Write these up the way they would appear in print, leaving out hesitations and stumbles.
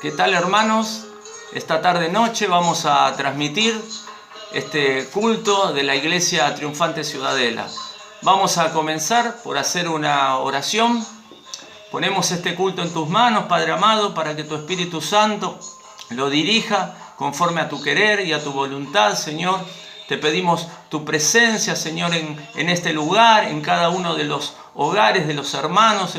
¿Qué tal, hermanos? Esta tarde-noche vamos a transmitir este culto de la Iglesia Triunfante Ciudadela. Vamos a comenzar por hacer una oración. Ponemos este culto en tus manos, Padre amado, para que tu Espíritu Santo lo dirija conforme a tu querer y a tu voluntad, Señor. Te pedimos tu presencia, Señor, en este lugar, en cada uno de los hogares de los hermanos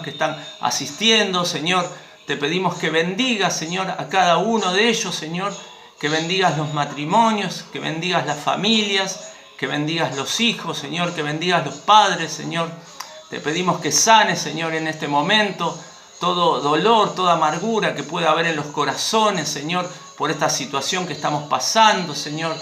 que están asistiendo, Señor. Te pedimos que bendigas, Señor, a cada uno de ellos, Señor. Que bendigas los matrimonios, que bendigas las familias, que bendigas los hijos, Señor, que bendigas los padres, Señor. Te pedimos que sanes, Señor, en este momento todo dolor, toda amargura que pueda haber en los corazones, Señor, por esta situación que estamos pasando, Señor.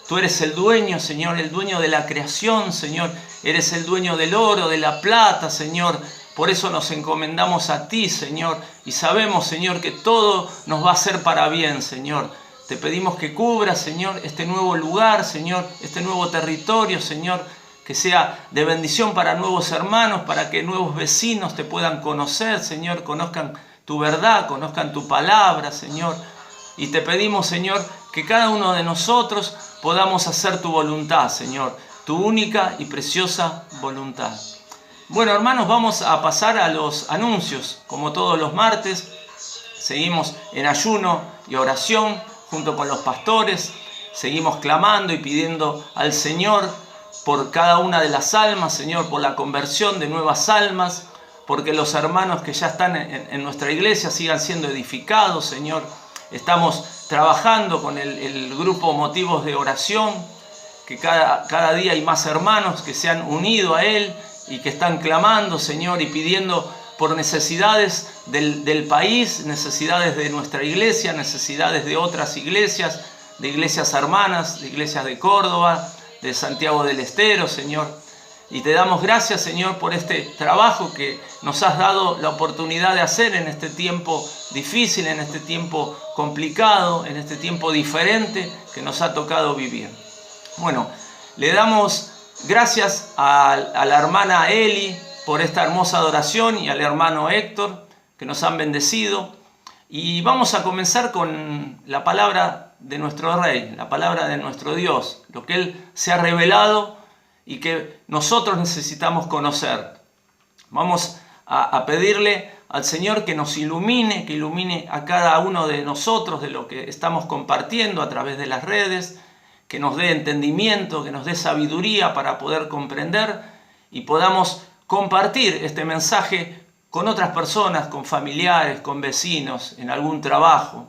Tú eres el dueño, Señor, el dueño de la creación, Señor. Eres el dueño del oro, de la plata, Señor. Por eso nos encomendamos a ti, Señor. Y sabemos, Señor, que todo nos va a ser para bien, Señor. Te pedimos que cubras, Señor, este nuevo lugar, Señor, este nuevo territorio, Señor. Que sea de bendición para nuevos hermanos, para que nuevos vecinos te puedan conocer, Señor. Conozcan tu verdad, conozcan tu palabra, Señor. Y te pedimos, Señor, que cada uno de nosotros podamos hacer tu voluntad, Señor. Tu única y preciosa voluntad. Bueno, hermanos, vamos a pasar a los anuncios. Como todos los martes, seguimos en ayuno y oración junto con los pastores. Seguimos clamando y pidiendo al Señor por cada una de las almas, Señor, por la conversión de nuevas almas, porque los hermanos que ya están en nuestra iglesia sigan siendo edificados, Señor. Estamos trabajando con el grupo Motivos de Oración, que cada día hay más hermanos que se han unido a él y que están clamando, Señor, y pidiendo por necesidades del país, necesidades de nuestra iglesia, necesidades de otras iglesias, de iglesias hermanas, de iglesias de Córdoba, de Santiago del Estero, Señor. Y te damos gracias, Señor, por este trabajo que nos has dado la oportunidad de hacer en este tiempo difícil, en este tiempo complicado, en este tiempo diferente que nos ha tocado vivir. Bueno, le damos gracias a la hermana Eli por esta hermosa adoración y al hermano Héctor que nos han bendecido. Y vamos a comenzar con la palabra de nuestro Rey, la palabra de nuestro Dios, lo que Él se ha revelado y que nosotros necesitamos conocer. Vamos a pedirle al Señor que nos ilumine, que ilumine a cada uno de nosotros de lo que estamos compartiendo a través de las redes, que nos dé entendimiento, que nos dé sabiduría para poder comprender y podamos compartir este mensaje con otras personas, con familiares, con vecinos, en algún trabajo.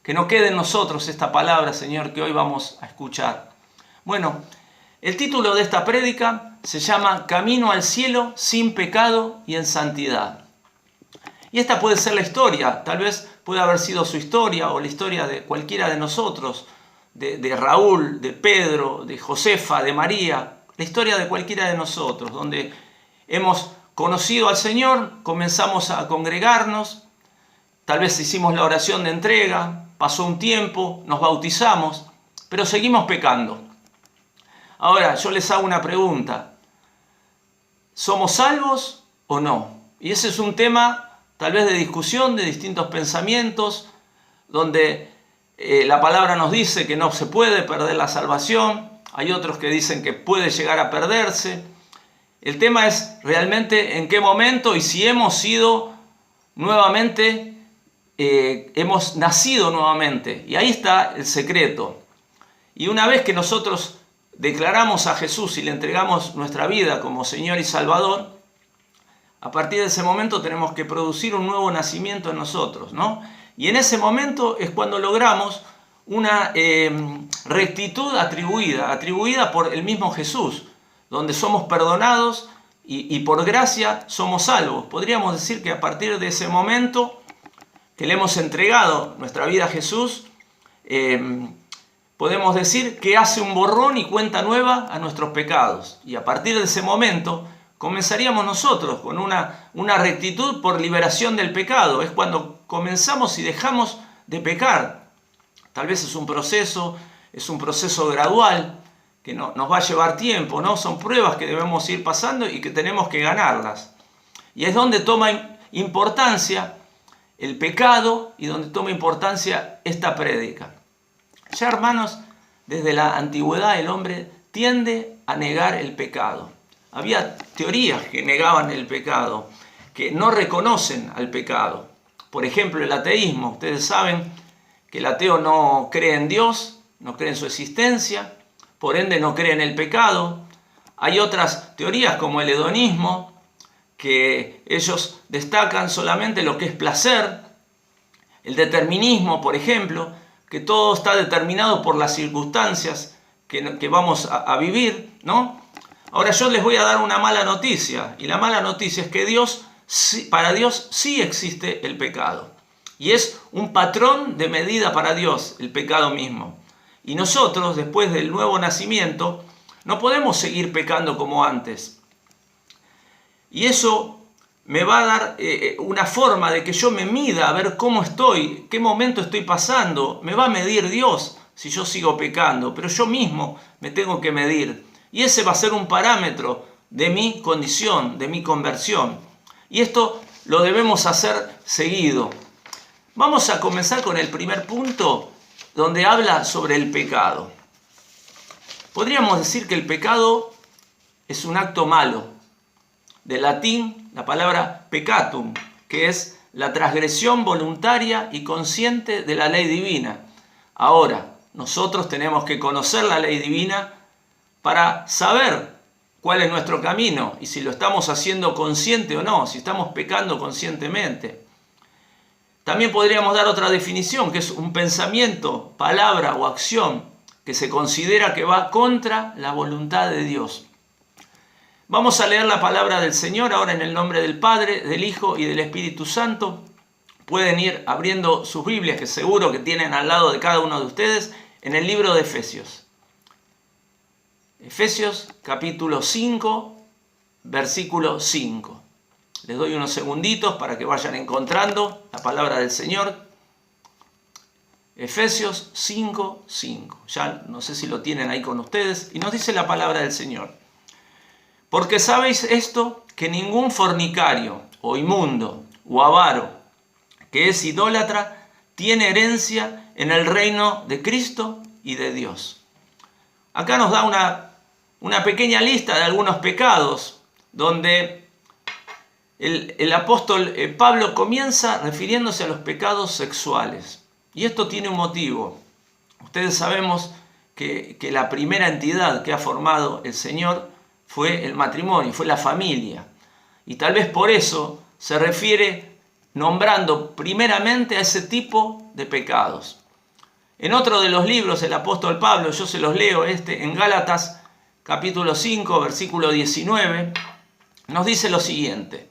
Que no quede en nosotros esta palabra, Señor, que hoy vamos a escuchar. Bueno, el título de esta prédica se llama Camino al cielo sin pecado y en santidad. Y esta puede ser la historia, tal vez puede haber sido su historia o la historia de cualquiera de nosotros, de Raúl, de Pedro, de Josefa, de María, la historia de cualquiera de nosotros, donde hemos conocido al Señor, comenzamos a congregarnos, tal vez hicimos la oración de entrega, pasó un tiempo, nos bautizamos, pero seguimos pecando. Ahora, yo les hago una pregunta. ¿Somos salvos o no? Y ese es un tema tal vez de discusión, de distintos pensamientos, donde la palabra nos dice que no se puede perder la salvación. Hay otros que dicen que puede llegar a perderse. El tema es realmente en qué momento y si hemos sido nuevamente, hemos nacido nuevamente. Y ahí está el secreto. Y una vez que nosotros declaramos a Jesús y le entregamos nuestra vida como Señor y Salvador, a partir de ese momento tenemos que producir un nuevo nacimiento en nosotros, ¿no? Y en ese momento es cuando logramos una rectitud atribuida por el mismo Jesús, donde somos perdonados y por gracia somos salvos. Podríamos decir que a partir de ese momento que le hemos entregado nuestra vida a Jesús, podemos decir que hace un borrón y cuenta nueva a nuestros pecados. Y a partir de ese momento comenzaríamos nosotros con una rectitud por liberación del pecado. Es cuando comenzamos y dejamos de pecar. Tal vez es un proceso gradual que nos va a llevar tiempo, ¿no? Son pruebas que debemos ir pasando y que tenemos que ganarlas. Y es donde toma importancia el pecado y donde toma importancia esta prédica. Ya, hermanos, desde la antigüedad el hombre tiende a negar el pecado. Había teorías que negaban el pecado, que no reconocen al pecado. Por ejemplo, el ateísmo. Ustedes saben que el ateo no cree en Dios, no cree en su existencia, por ende no cree en el pecado. Hay otras teorías como el hedonismo, que ellos destacan solamente lo que es placer. El determinismo, por ejemplo, que todo está determinado por las circunstancias que vamos a vivir, ¿no? Ahora yo les voy a dar una mala noticia, y la mala noticia es que para Dios sí existe el pecado. Y es un patrón de medida para Dios, el pecado mismo. Y nosotros, después del nuevo nacimiento, no podemos seguir pecando como antes. Y eso me va a dar una forma de que yo me mida, a ver cómo estoy, qué momento estoy pasando. Me va a medir Dios si yo sigo pecando, pero yo mismo me tengo que medir. Y ese va a ser un parámetro de mi condición, de mi conversión. Y esto lo debemos hacer seguido. Vamos a comenzar con el primer punto, donde habla sobre el pecado. Podríamos decir que el pecado es un acto malo. Del latín, la palabra peccatum, que es la transgresión voluntaria y consciente de la ley divina. Ahora, nosotros tenemos que conocer la ley divina para saber cuál es nuestro camino y si lo estamos haciendo consciente o no, si estamos pecando conscientemente. También podríamos dar otra definición, que es un pensamiento, palabra o acción que se considera que va contra la voluntad de Dios. Vamos a leer la palabra del Señor ahora en el nombre del Padre, del Hijo y del Espíritu Santo. Pueden ir abriendo sus Biblias, que seguro que tienen al lado de cada uno de ustedes, en el libro de Efesios. Efesios capítulo 5, versículo 5. Les doy unos segunditos para que vayan encontrando la palabra del Señor. Efesios 5, 5. Ya no sé si lo tienen ahí con ustedes. Y nos dice la palabra del Señor. Porque sabéis esto, que ningún fornicario, o inmundo, o avaro, que es idólatra, tiene herencia en el reino de Cristo y de Dios. Acá nos da una pequeña lista de algunos pecados, donde el apóstol Pablo comienza refiriéndose a los pecados sexuales. Y esto tiene un motivo. Ustedes sabemos que la primera entidad que ha formado el Señor fue el matrimonio, fue la familia. Y tal vez por eso se refiere nombrando primeramente a ese tipo de pecados. En otro de los libros, el apóstol Pablo, yo se los leo, en Gálatas capítulo 5, versículo 19, nos dice lo siguiente.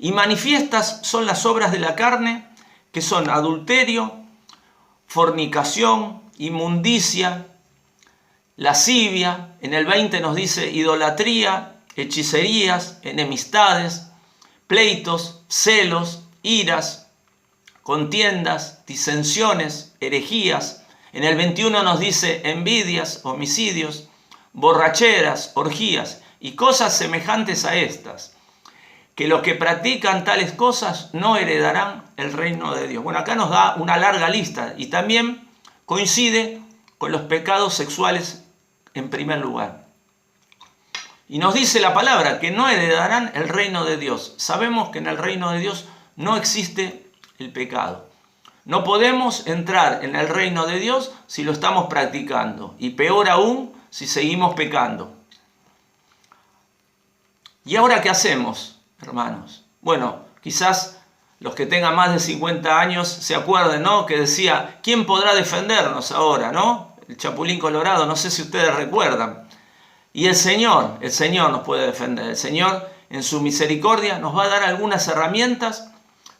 Y manifiestas son las obras de la carne, que son adulterio, fornicación, inmundicia, lascivia. En el 20 nos dice idolatría, hechicerías, enemistades, pleitos, celos, iras, contiendas, disensiones, herejías. En el 21 nos dice envidias, homicidios, borracheras, orgías y cosas semejantes a estas, que los que practican tales cosas no heredarán el reino de Dios. Bueno, acá nos da una larga lista y también coincide con los pecados sexuales en primer lugar. Y nos dice la palabra que no heredarán el reino de Dios. Sabemos que en el reino de Dios no existe el pecado. No podemos entrar en el reino de Dios si lo estamos practicando. Y peor aún si seguimos pecando. ¿Y ahora qué hacemos, hermanos? Bueno, quizás los que tengan más de 50 años se acuerden, ¿no? Que decía, ¿quién podrá defendernos ahora, no? El Chapulín Colorado, no sé si ustedes recuerdan. Y el Señor nos puede defender. El Señor, en su misericordia, nos va a dar algunas herramientas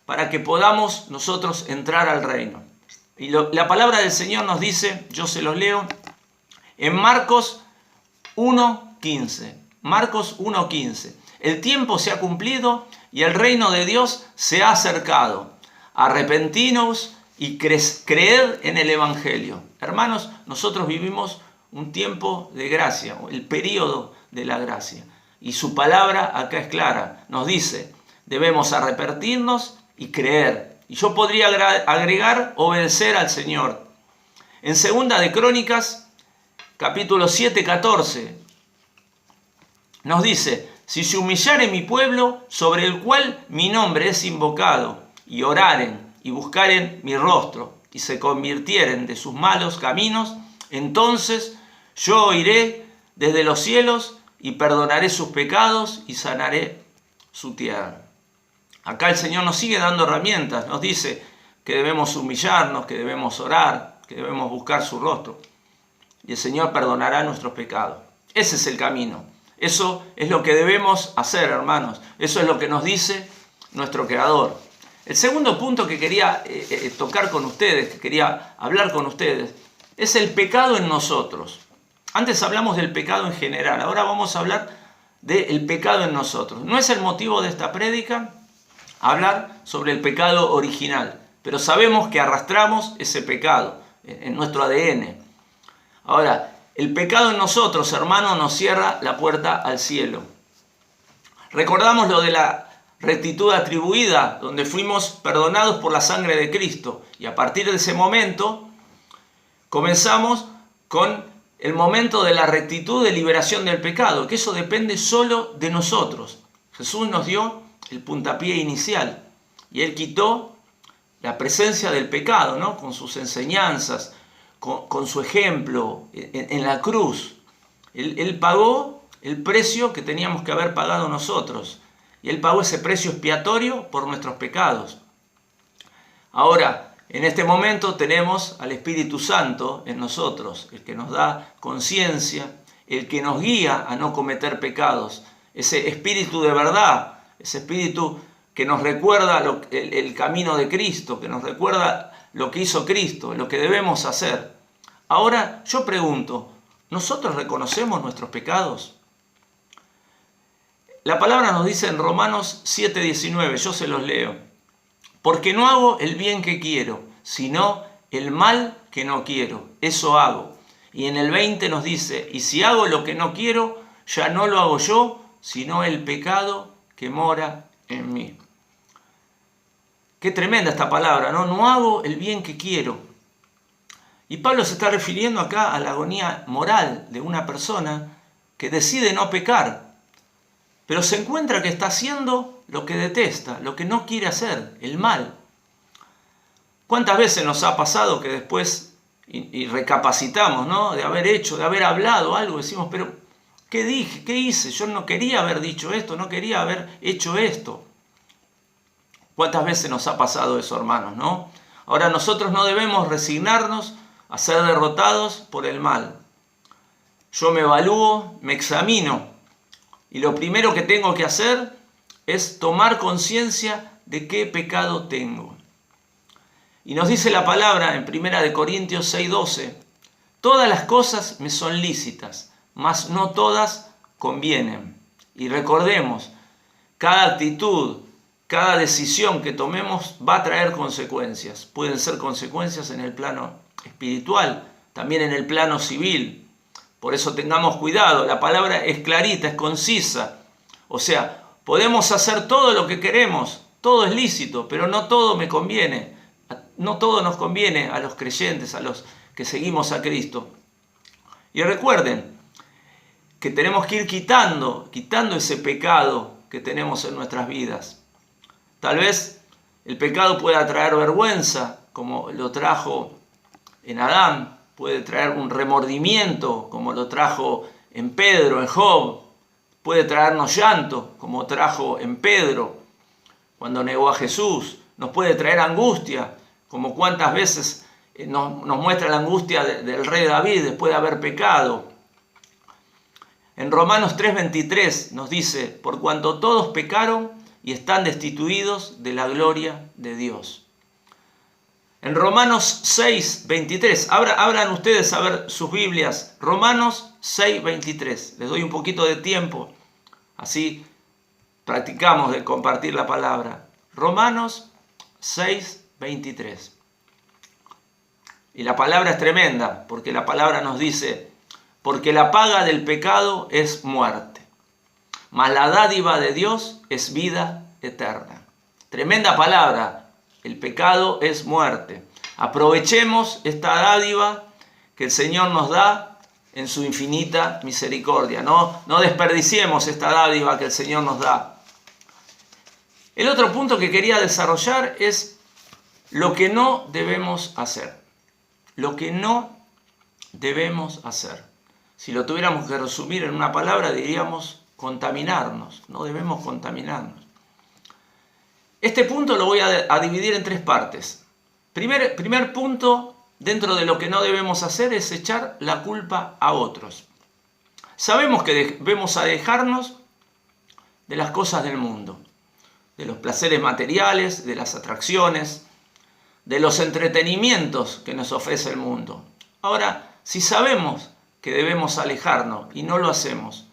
para que podamos nosotros entrar al reino. Y la palabra del Señor nos dice, yo se los leo, en Marcos 1:15. Marcos 1:15. El tiempo se ha cumplido y el reino de Dios se ha acercado. Arrepentinos y creed en el Evangelio. Hermanos, nosotros vivimos un tiempo de gracia, el periodo de la gracia. Y su palabra acá es clara. Nos dice, debemos arrepentirnos y creer Y yo podría agregar obedecer al Señor. En 2 de Crónicas, capítulo 7, 14, nos dice: si se humillare mi pueblo, sobre el cual mi nombre es invocado, y oraren y buscaren mi rostro, y se convirtieren de sus malos caminos, entonces yo oiré desde los cielos y perdonaré sus pecados y sanaré su tierra. Acá el Señor nos sigue dando herramientas, nos dice que debemos humillarnos, que debemos orar, que debemos buscar su rostro. Y el Señor perdonará nuestros pecados. Ese es el camino. Eso es lo que debemos hacer, hermanos. Eso es lo que nos dice nuestro Creador. El segundo punto que quería tocar con ustedes, que quería hablar con ustedes, es el pecado en nosotros. Antes hablamos del pecado en general, ahora vamos a hablar del pecado en nosotros. No es el motivo de esta prédica hablar sobre el pecado original, pero sabemos que arrastramos ese pecado en nuestro ADN. Ahora, el pecado en nosotros, hermanos, nos cierra la puerta al cielo. Recordamos lo de la rectitud atribuida, donde fuimos perdonados por la sangre de Cristo. Y a partir de ese momento, comenzamos con el momento de la rectitud de liberación del pecado, que eso depende solo de nosotros. Jesús nos dio el puntapié inicial y Él quitó la presencia del pecado, ¿no? Con sus enseñanzas, con su ejemplo en la cruz. Él pagó el precio que teníamos que haber pagado nosotros. Y Él pagó ese precio expiatorio por nuestros pecados. Ahora, en este momento tenemos al Espíritu Santo en nosotros, el que nos da conciencia, el que nos guía a no cometer pecados. Ese Espíritu de verdad, ese Espíritu que nos recuerda el camino de Cristo, que nos recuerda lo que hizo Cristo, lo que debemos hacer. Ahora, yo pregunto, ¿nosotros reconocemos nuestros pecados? La palabra nos dice en Romanos 7:19, yo se los leo: porque no hago el bien que quiero, sino el mal que no quiero, eso hago. Y en el 20 nos dice: y si hago lo que no quiero, ya no lo hago yo, sino el pecado que mora en mí. Qué tremenda esta palabra, ¿no? No hago el bien que quiero. Y Pablo se está refiriendo acá a la agonía moral de una persona que decide no pecar, pero se encuentra que está haciendo lo que detesta, lo que no quiere hacer, el mal. ¿Cuántas veces nos ha pasado que después, y recapacitamos, ¿no? De haber hecho, de haber hablado algo, decimos, pero ¿qué dije? ¿Qué hice? Yo no quería haber dicho esto, no quería haber hecho esto. ¿Cuántas veces nos ha pasado eso, hermanos, no? Ahora nosotros no debemos resignarnos a ser derrotados por el mal. Yo me evalúo, me examino, y lo primero que tengo que hacer es tomar conciencia de qué pecado tengo. Y nos dice la palabra en 1 Corintios 6:12, todas las cosas me son lícitas, mas no todas convienen. Y recordemos, cada actitud, cada decisión que tomemos va a traer consecuencias. Pueden ser consecuencias en el plano espiritual, también en el plano civil. Por eso tengamos cuidado, la palabra es clarita, es concisa. O sea, podemos hacer todo lo que queremos, todo es lícito, pero no todo me conviene. No todo nos conviene a los creyentes, a los que seguimos a Cristo. Y recuerden que tenemos que ir quitando ese pecado que tenemos en nuestras vidas. Tal vez el pecado pueda traer vergüenza, como lo trajo en Adán. Puede traer un remordimiento, como lo trajo en Pedro, en Job. Puede traernos llanto, como trajo en Pedro, cuando negó a Jesús. Nos puede traer angustia, como cuántas veces nos muestra la angustia del rey David después de haber pecado. En Romanos 3:23 nos dice, por cuanto todos pecaron y están destituidos de la gloria de Dios. En Romanos 6:23, abran ustedes a ver sus Biblias, Romanos 6:23, les doy un poquito de tiempo, así practicamos de compartir la palabra. Romanos 6:23. Y la palabra es tremenda, porque la palabra nos dice, porque la paga del pecado es muerte, mas la dádiva de Dios es vida eterna. Tremenda palabra. El pecado es muerte. Aprovechemos esta dádiva que el Señor nos da en su infinita misericordia. No desperdiciemos esta dádiva que el Señor nos da. El otro punto que quería desarrollar es lo que no debemos hacer. Lo que no debemos hacer. Si lo tuviéramos que resumir en una palabra, diríamos contaminarnos. No debemos contaminarnos. Este punto lo voy a dividir en tres partes. Primer punto, dentro de lo que no debemos hacer, es echar la culpa a otros. Sabemos que debemos alejarnos de las cosas del mundo, de los placeres materiales, de las atracciones, de los entretenimientos que nos ofrece el mundo. Ahora, si sabemos que debemos alejarnos y no lo hacemos,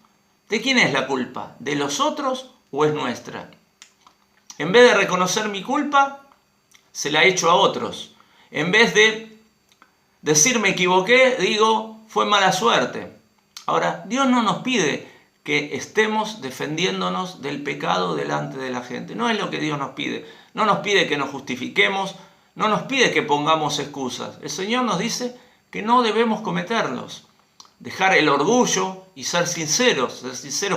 ¿de quién es la culpa? ¿De los otros o es nuestra? En vez de reconocer mi culpa, se la echo a otros. En vez de decir me equivoqué, digo fue mala suerte. Ahora, Dios no nos pide que estemos defendiéndonos del pecado delante de la gente. No es lo que Dios nos pide. No nos pide que nos justifiquemos, no nos pide que pongamos excusas. El Señor nos dice que no debemos cometerlos. Dejar el orgullo y ser sinceros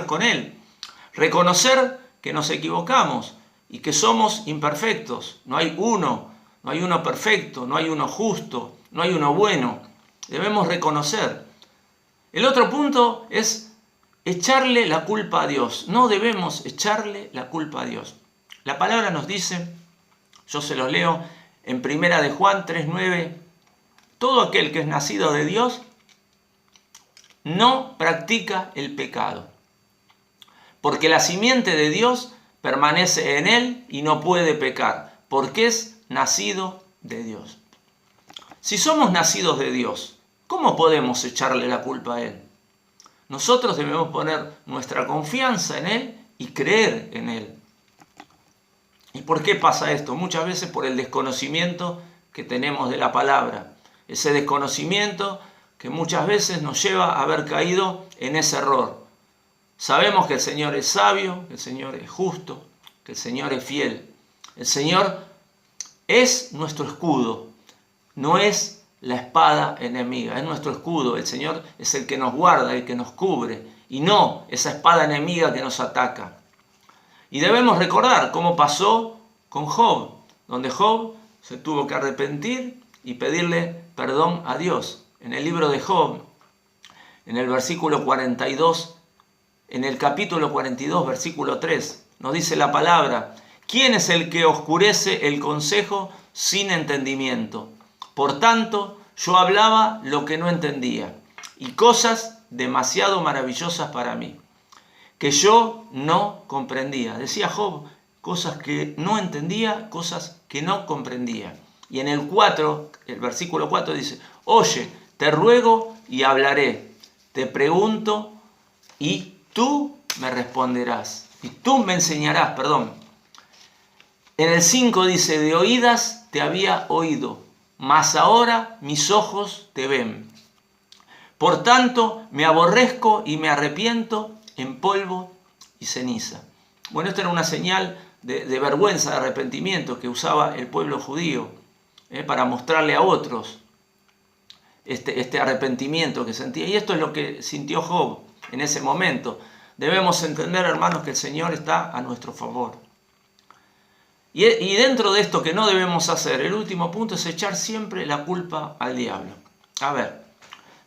con Él. Reconocer que nos equivocamos y que somos imperfectos. No hay uno perfecto, no hay uno justo, no hay uno bueno. Debemos reconocer. El otro punto es echarle la culpa a Dios. No debemos echarle la culpa a Dios. La palabra nos dice, yo se los leo en 1 de Juan 3:9, todo aquel que es nacido de Dios no practica el pecado, porque la simiente de Dios permanece en él y no puede pecar, porque es nacido de Dios. Si somos nacidos de Dios, ¿cómo podemos echarle la culpa a Él? Nosotros debemos poner nuestra confianza en Él y creer en Él. ¿Y por qué pasa esto? Muchas veces por el desconocimiento que tenemos de la palabra. Ese desconocimiento que muchas veces nos lleva a haber caído en ese error. Sabemos que el Señor es sabio, que el Señor es justo, que el Señor es fiel. El Señor es nuestro escudo, no es la espada enemiga, es nuestro escudo. El Señor es el que nos guarda, el que nos cubre, y no esa espada enemiga que nos ataca. Y debemos recordar cómo pasó con Job, donde Job se tuvo que arrepentir y pedirle perdón a Dios. En el libro de Job, en el versículo 42, en el capítulo 42, versículo 3, nos dice la palabra: ¿quién es el que oscurece el consejo sin entendimiento? Por tanto, yo hablaba lo que no entendía, y cosas demasiado maravillosas para mí, que yo no comprendía. Decía Job, cosas que no entendía, cosas que no comprendía. Y en el 4, el versículo 4 dice: oye, te ruego y hablaré, te pregunto y tú me responderás, y tú me enseñarás, En el 5 dice: de oídas te había oído, mas ahora mis ojos te ven. Por tanto, me aborrezco y me arrepiento en polvo y ceniza. Bueno, esta era una señal de vergüenza, de arrepentimiento que usaba el pueblo judío para mostrarle a otros este arrepentimiento que sentía. Y esto es lo que sintió Job en ese momento. Debemos entender, hermanos, que el Señor está a nuestro favor. Y dentro de esto que no debemos hacer, el último punto es echar siempre la culpa al diablo. A ver,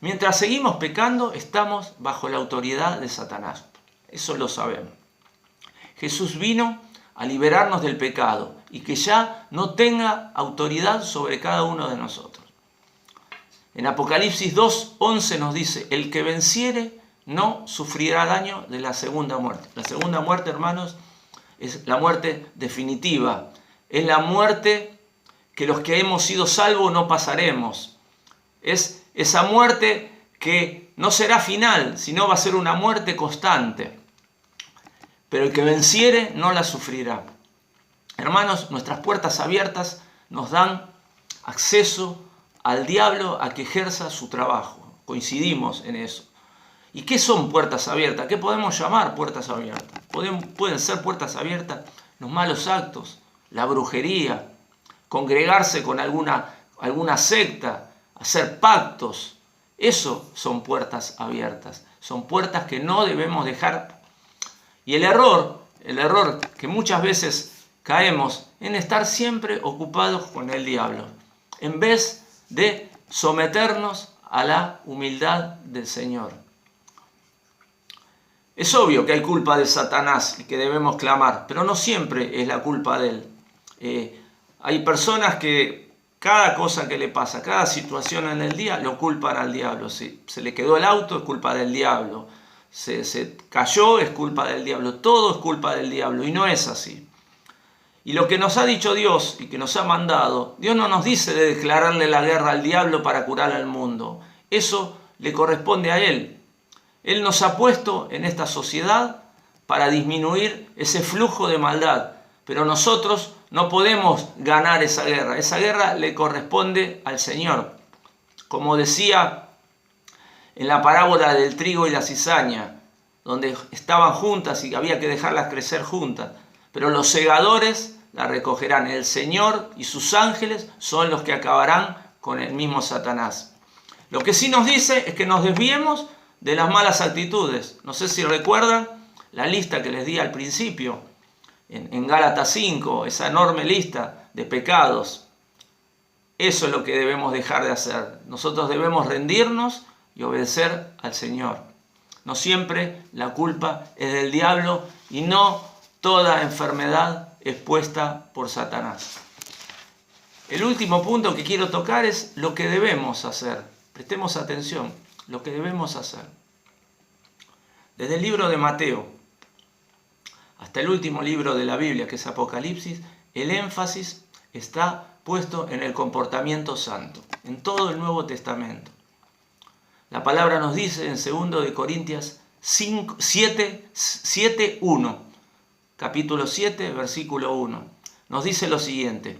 mientras seguimos pecando, estamos bajo la autoridad de Satanás. Eso lo sabemos. Jesús vino a liberarnos del pecado y que ya no tenga autoridad sobre cada uno de nosotros. En Apocalipsis 2:11 nos dice: el que venciere no sufrirá daño de la segunda muerte. La segunda muerte, hermanos, es la muerte definitiva. Es la muerte que los que hemos sido salvos no pasaremos. Es esa muerte que no será final, sino va a ser una muerte constante. Pero el que venciere no la sufrirá. Hermanos, nuestras puertas abiertas nos dan acceso al diablo a que ejerza su trabajo. Coincidimos en eso. ¿Y qué son puertas abiertas? ¿Qué podemos llamar puertas abiertas? Pueden ser puertas abiertas los malos actos, la brujería, congregarse con alguna secta, hacer pactos. Eso son puertas abiertas, son puertas que no debemos dejar. Y el error que muchas veces caemos en estar siempre ocupados con el diablo, en vez de someternos a la humildad del Señor. Es obvio que hay culpa de Satanás y que debemos clamar, pero no siempre es la culpa de él. Hay personas que cada cosa que le pasa, cada situación en el día, lo culpan al diablo. Si se le quedó el auto, es culpa del diablo. Se cayó, es culpa del diablo. Todo es culpa del diablo y no es así. Y lo que nos ha dicho Dios y que nos ha mandado, Dios no nos dice de declararle la guerra al diablo para curar al mundo. Eso le corresponde a Él. Él nos ha puesto en esta sociedad para disminuir ese flujo de maldad. Pero nosotros no podemos ganar esa guerra. Esa guerra le corresponde al Señor. Como decía en la parábola del trigo y la cizaña, donde estaban juntas y había que dejarlas crecer juntas. Pero los segadores la recogerán. El Señor y sus ángeles son los que acabarán con el mismo Satanás. Lo que sí nos dice es que nos desviemos de las malas actitudes. No sé si recuerdan la lista que les di al principio, en Gálatas 5, esa enorme lista de pecados. Eso es lo que debemos dejar de hacer. Nosotros debemos rendirnos y obedecer al Señor. No siempre la culpa es del diablo y no toda enfermedad es puesta por Satanás. El último punto que quiero tocar es lo que debemos hacer. Prestemos atención, lo que debemos hacer. Desde el libro de Mateo hasta el último libro de la Biblia, que es Apocalipsis, el énfasis está puesto en el comportamiento santo, en todo el Nuevo Testamento. La palabra nos dice en 2 Corintios 7:1, capítulo 7, versículo 1, nos dice lo siguiente: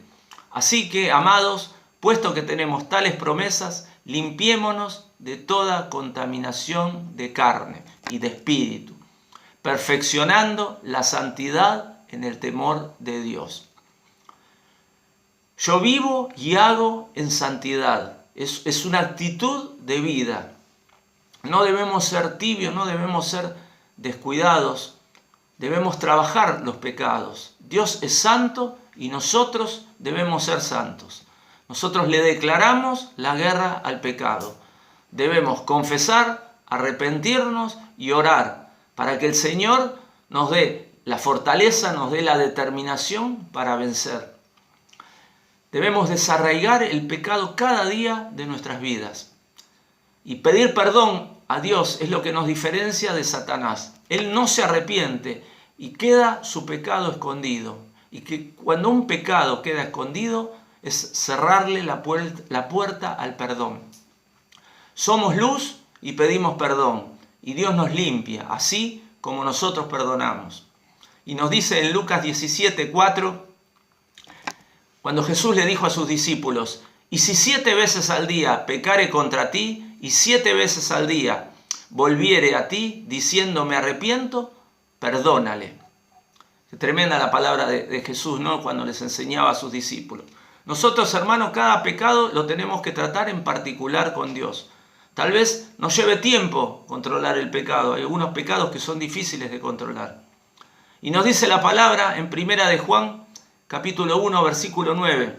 así que, amados, puesto que tenemos tales promesas, limpiémonos de toda contaminación de carne y de espíritu, perfeccionando la santidad en el temor de Dios. Yo vivo y hago en santidad. Es una actitud de vida. No debemos ser tibios, no debemos ser descuidados. Debemos trabajar los pecados. Dios es santo y nosotros debemos ser santos. Nosotros le declaramos la guerra al pecado. Debemos confesar, arrepentirnos y orar para que el Señor nos dé la fortaleza, nos dé la determinación para vencer. Debemos desarraigar el pecado cada día de nuestras vidas. Y pedir perdón a Dios es lo que nos diferencia de Satanás. Él no se arrepiente y queda su pecado escondido. Y que cuando un pecado queda escondido es cerrarle la puerta al perdón. Somos luz y pedimos perdón. Y Dios nos limpia, así como nosotros perdonamos. Y nos dice en Lucas 17:4, cuando Jesús le dijo a sus discípulos: y si 7 veces al día pecare contra ti, y 7 veces al día volviere a ti, diciendo me arrepiento, perdónale. Tremenda la palabra de Jesús, ¿no? Cuando les enseñaba a sus discípulos. Nosotros, hermanos, cada pecado lo tenemos que tratar en particular con Dios. Tal vez nos lleve tiempo controlar el pecado. Hay algunos pecados que son difíciles de controlar. Y nos dice la palabra en 1 de Juan, capítulo 1, versículo 9.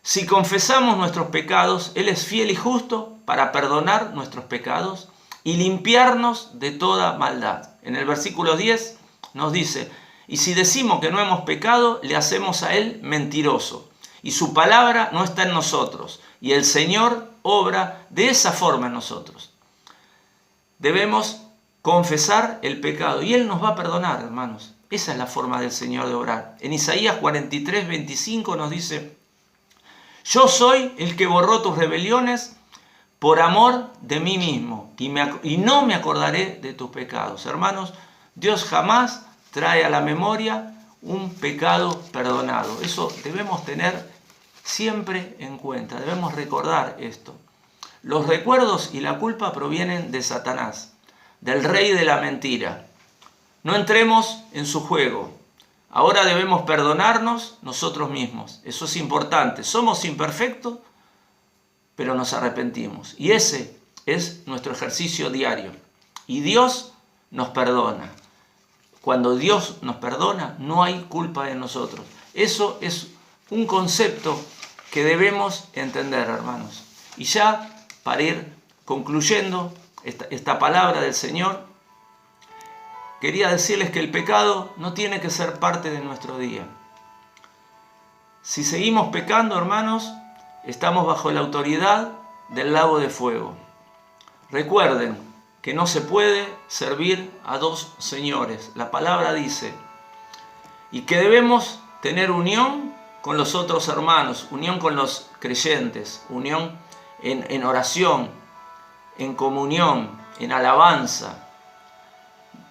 Si confesamos nuestros pecados, Él es fiel y justo para perdonar nuestros pecados y limpiarnos de toda maldad. En el versículo 10 nos dice: y si decimos que no hemos pecado, le hacemos a Él mentiroso, y su palabra no está en nosotros, y el Señor obra de esa forma en nosotros. Debemos confesar el pecado y Él nos va a perdonar, hermanos. Esa es la forma del Señor de obrar. En Isaías 43:25 nos dice: yo soy el que borró tus rebeliones por amor de mí mismo, y no me acordaré de tus pecados. Hermanos, Dios jamás trae a la memoria un pecado perdonado. Eso debemos tener siempre en cuenta, debemos recordar esto. Los recuerdos y la culpa provienen de Satanás, del rey de la mentira. No entremos en su juego. Ahora debemos perdonarnos nosotros mismos. Eso es importante. Somos imperfectos, pero nos arrepentimos. Y ese es nuestro ejercicio diario. Y Dios nos perdona. Cuando Dios nos perdona, no hay culpa en nosotros. Eso es un concepto que debemos entender, hermanos. Y ya, para ir concluyendo esta palabra del Señor, quería decirles que el pecado no tiene que ser parte de nuestro día. Si seguimos pecando, hermanos, estamos bajo la autoridad del lago de fuego. Recuerden que no se puede servir a dos señores. La palabra dice, y que debemos tener unión con los otros hermanos, unión con los creyentes, unión en oración, en comunión, en alabanza.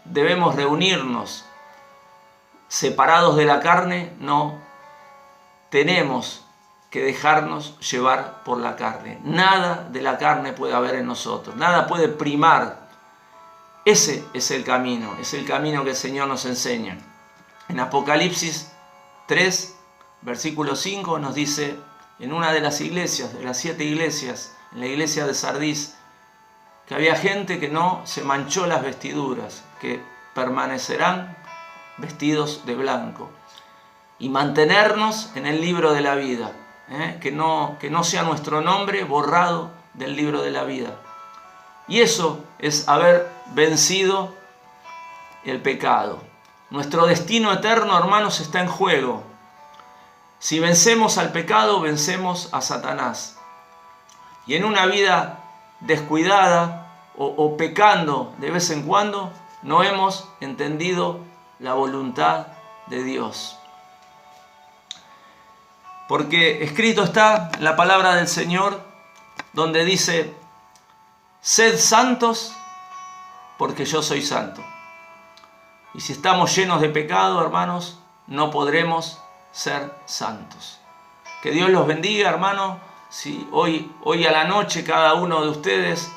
Debemos reunirnos separados de la carne, no tenemos que dejarnos llevar por la carne. Nada de la carne puede haber en nosotros, nada puede primar. Ese es el camino que el Señor nos enseña. En Apocalipsis 3, versículo 5 nos dice, en una de las iglesias, de las 7 iglesias, en la iglesia de Sardis, que había gente que no se manchó las vestiduras, que permanecerán vestidos de blanco. Y mantenernos en el libro de la vida, que no sea nuestro nombre borrado del libro de la vida. Y eso es haber vencido el pecado. Nuestro destino eterno, hermanos, está en juego. Si vencemos al pecado, vencemos a Satanás. Y en una vida descuidada o pecando de vez en cuando, no hemos entendido la voluntad de Dios. Porque escrito está la palabra del Señor, donde dice, sed santos porque yo soy santo. Y si estamos llenos de pecado, hermanos, no podremos ser santos. Que Dios los bendiga, hermanos. Si hoy a la noche cada uno de ustedes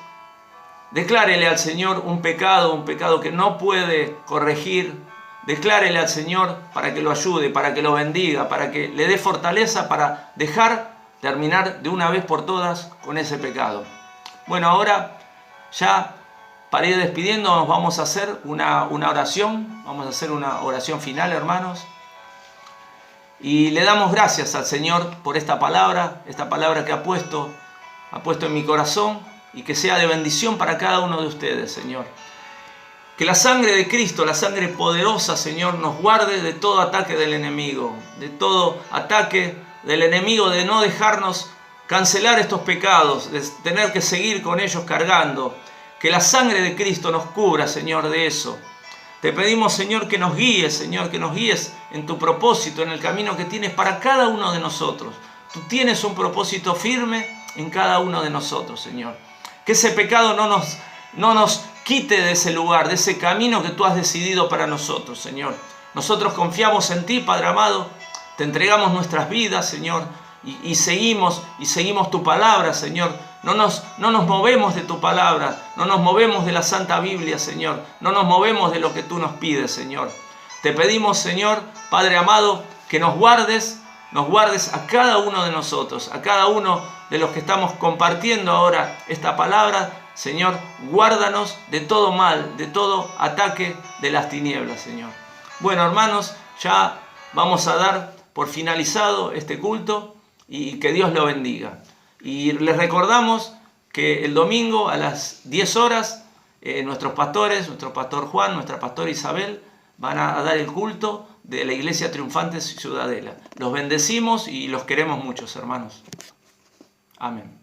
declárele al Señor un pecado que no puede corregir. Declárele al Señor para que lo ayude, para que lo bendiga, para que le dé fortaleza para terminar de una vez por todas con ese pecado. Bueno, ahora ya para ir despidiéndonos vamos a hacer una oración. Vamos a hacer una oración final, hermanos. Y le damos gracias al Señor por esta palabra que ha puesto en mi corazón y que sea de bendición para cada uno de ustedes, Señor. Que la sangre de Cristo, la sangre poderosa, Señor, nos guarde de todo ataque del enemigo, de todo ataque del enemigo, de no dejarnos cancelar estos pecados, de tener que seguir con ellos cargando. Que la sangre de Cristo nos cubra, Señor, de eso. Te pedimos, Señor, que nos guíes, Señor, que nos guíes en tu propósito, en el camino que tienes para cada uno de nosotros. Tú tienes un propósito firme en cada uno de nosotros, Señor. Que ese pecado no nos quite de ese lugar, de ese camino que tú has decidido para nosotros, Señor. Nosotros confiamos en ti, Padre amado. Te entregamos nuestras vidas, Señor, y seguimos tu palabra, Señor. No nos movemos de tu palabra, no nos movemos de la Santa Biblia, Señor. No nos movemos de lo que tú nos pides, Señor. Te pedimos, Señor, Padre amado, que nos guardes a cada uno de nosotros, a cada uno de los que estamos compartiendo ahora esta palabra. Señor, guárdanos de todo mal, de todo ataque de las tinieblas, Señor. Bueno, hermanos, ya vamos a dar por finalizado este culto y que Dios lo bendiga. Y les recordamos que el domingo a las 10 horas, nuestros pastores, nuestro pastor Juan, nuestra pastora Isabel, van a dar el culto de la Iglesia Triunfante Ciudadela. Los bendecimos y los queremos muchos, hermanos. Amén.